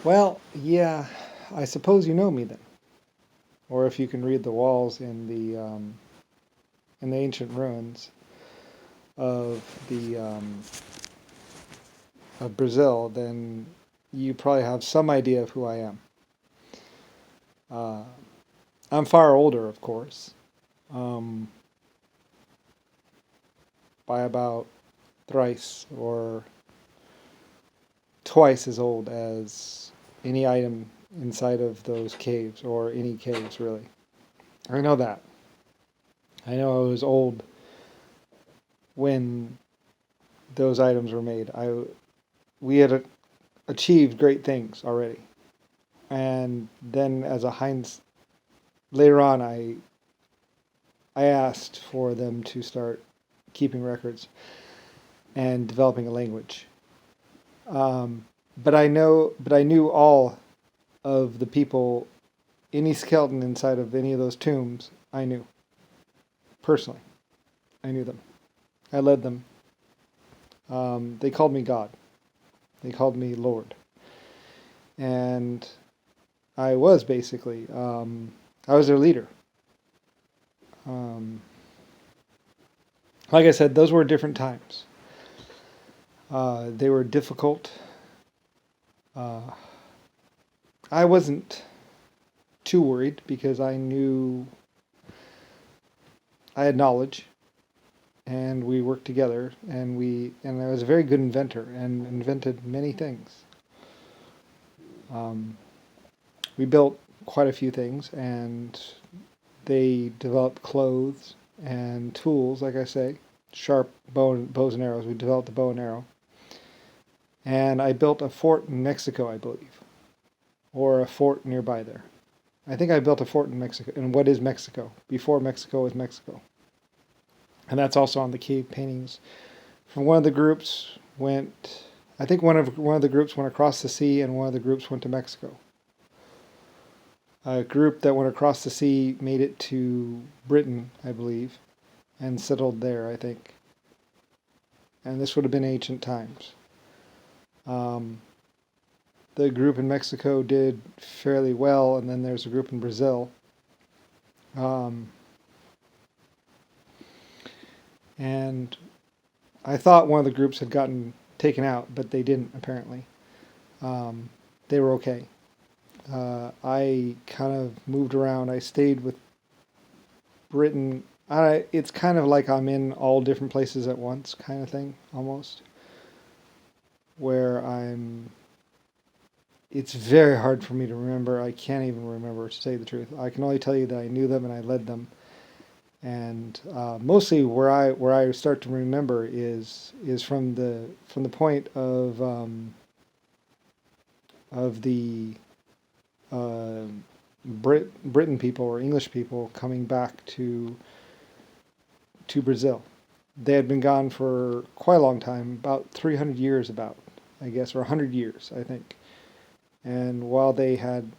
Well, yeah, I suppose you know me then. Or if you can read the walls in the ancient ruins of the of Brazil, then you probably have some idea of who I am. Uh, I'm far older, of course, um, by about thrice or twice as old as any item inside of those caves, or any caves, really. I know that. I know I was old when those items were made. We had achieved great things already, and then as a Heinz later on, I asked for them to start keeping records and developing a language. But I knew all of the people, any skeleton inside of any of those tombs. I knew personally. I knew them. I led them. They called me God. They called me Lord, and I was basically. I was their leader. Um, like I said, those were different times. They were difficult. Uh, I wasn't too worried because I knew I had knowledge, and we worked together, and I was a very good inventor and invented many things. Um, we built quite a few things, and they developed clothes and tools, like I say, sharp bows and arrows. We developed the bow and arrow. And I built a fort in Mexico, I believe, or a fort nearby there. I think I built a fort in Mexico, in what is Mexico, before Mexico was Mexico. And that's also on the cave paintings. From one of the groups went, I think one of the groups went across the sea, and one of the groups went to Mexico. A group that went across the sea made it to Britain, I believe, and settled there, I think. And this would have been ancient times. Um, the group in Mexico did fairly well, and then there's a group in Brazil. Um, and I thought one of the groups had gotten taken out, but they didn't, apparently. They were okay. I kind of moved around. I stayed with Britain. It's kind of like I'm in all different places at once, kind of thing, almost. Where it's very hard for me to remember. I can't even remember, to say the truth. I can only tell you that I knew them and I led them. And mostly where I start to remember is from the point of the uh, Britain people or English people coming back to Brazil. They had been gone for quite a long time, about 300 years, about, I guess, or 100 years, I think. And while they had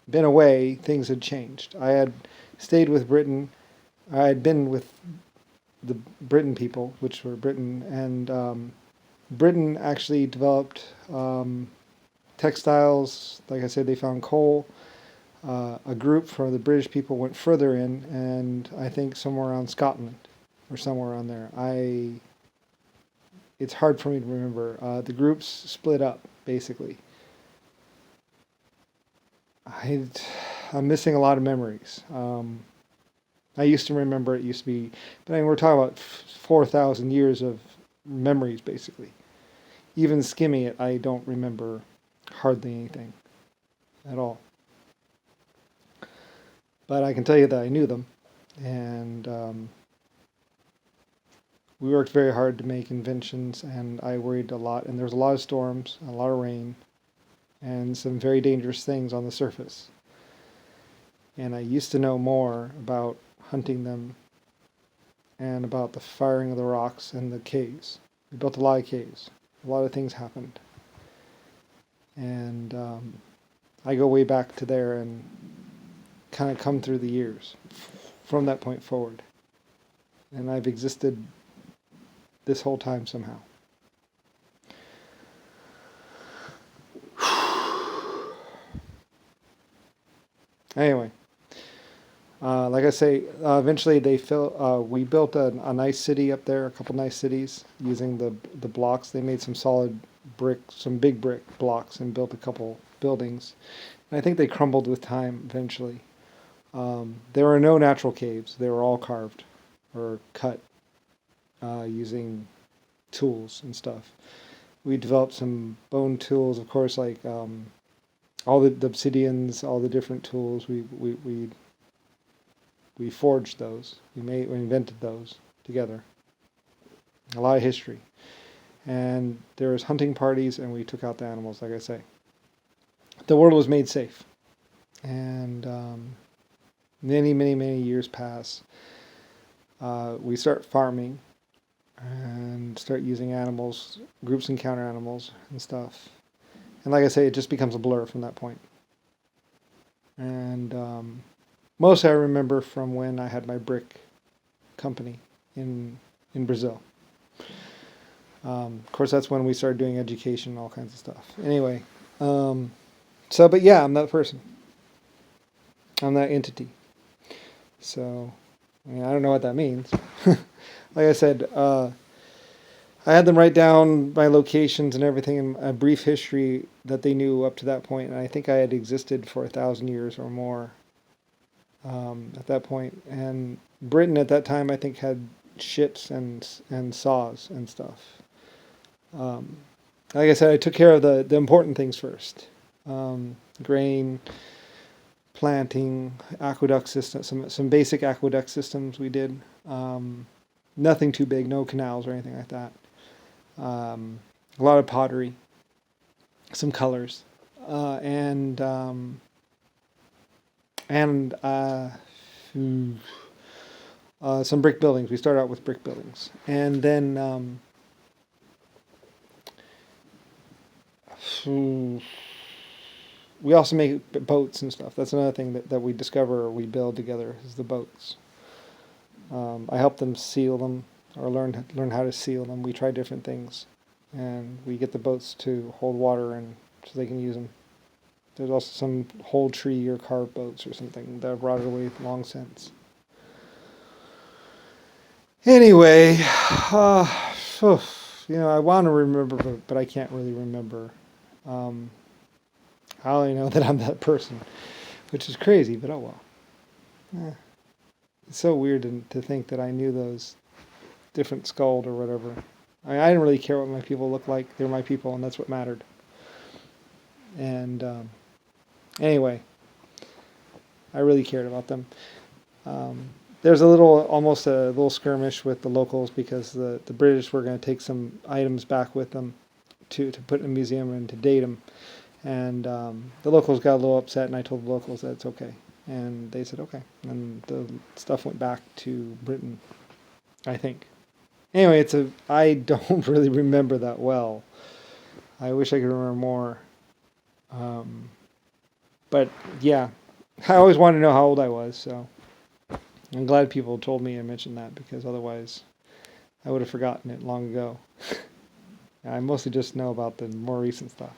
been away, things had changed. I had stayed with Britain. I had been with the Britain people, which were Britain, and Britain actually developed textiles. Like I said, they found coal. A group from the British people went further in, and I think somewhere around Scotland or somewhere around there. It's hard for me to remember. The groups split up, basically. I, I'm missing a lot of memories. I used to remember it used to be, but I mean, we're talking about 4,000 years of memories, basically. Even skimming it, I don't remember hardly anything at all. But I can tell you that I knew them, and we worked very hard to make inventions, and I worried a lot. And there was a lot of storms, a lot of rain, and some very dangerous things on the surface. And I used to know more about hunting them and about the firing of the rocks and the caves. We built a lot of caves. A lot of things happened. And I go way back to there and kind of come through the years from that point forward. And I've existed this whole time somehow. Anyway, like I say, eventually we built a nice city up there, a couple nice cities using the blocks. They made some solid brick, some big brick blocks, and built a couple buildings. And I think they crumbled with time eventually. There were no natural caves; they were all carved or cut using tools and stuff. We developed some bone tools, of course, like all the obsidians, all the different tools. We forged those. We invented those together. A lot of history. And there was hunting parties, and we took out the animals, like I say. The world was made safe. And many, many, many years pass. We start farming and start using animals, groups encounter animals and stuff. And like I say, it just becomes a blur from that point. And most I remember from when I had my brick company in Brazil. Of course, that's when we started doing education and all kinds of stuff. Anyway, but yeah, I'm that person. I'm that entity. So, I mean, I don't know what that means. Like I said, I had them write down my locations and everything in a brief history that they knew up to that point, and I think I had existed for 1,000 years or more at that point. And Britain at that time, I think, had ships and saws and stuff. Like I said, I took care of the important things first. Grain, planting, aqueduct systems, some basic aqueduct systems we did. Nothing too big, no canals or anything like that. A lot of pottery, some colors, and some brick buildings. We started out with brick buildings, and then we also make boats and stuff. That's another thing that we discover or we build together is the boats. I help them seal them or learn how to seal them. We try different things, and we get the boats to hold water and so they can use them. There's also some whole tree or carved boats or something that have rotted away long since. Anyway, I want to remember, but I can't really remember. I only know that I'm that person, which is crazy, but oh well. It's so weird to think that I knew those different skulls or whatever. I didn't really care what my people looked like. They were my people, and that's what mattered. And anyway, I really cared about them. There's almost a little skirmish with the locals because the British were going to take some items back with them to put in a museum and to date them. And the locals got a little upset, and I told the locals that it's okay. And they said okay. And the stuff went back to Britain, I think. Anyway, I don't really remember that well. I wish I could remember more. But yeah, I always wanted to know how old I was, so I'm glad people told me and mentioned that because otherwise I would have forgotten it long ago. I mostly just know about the more recent stuff.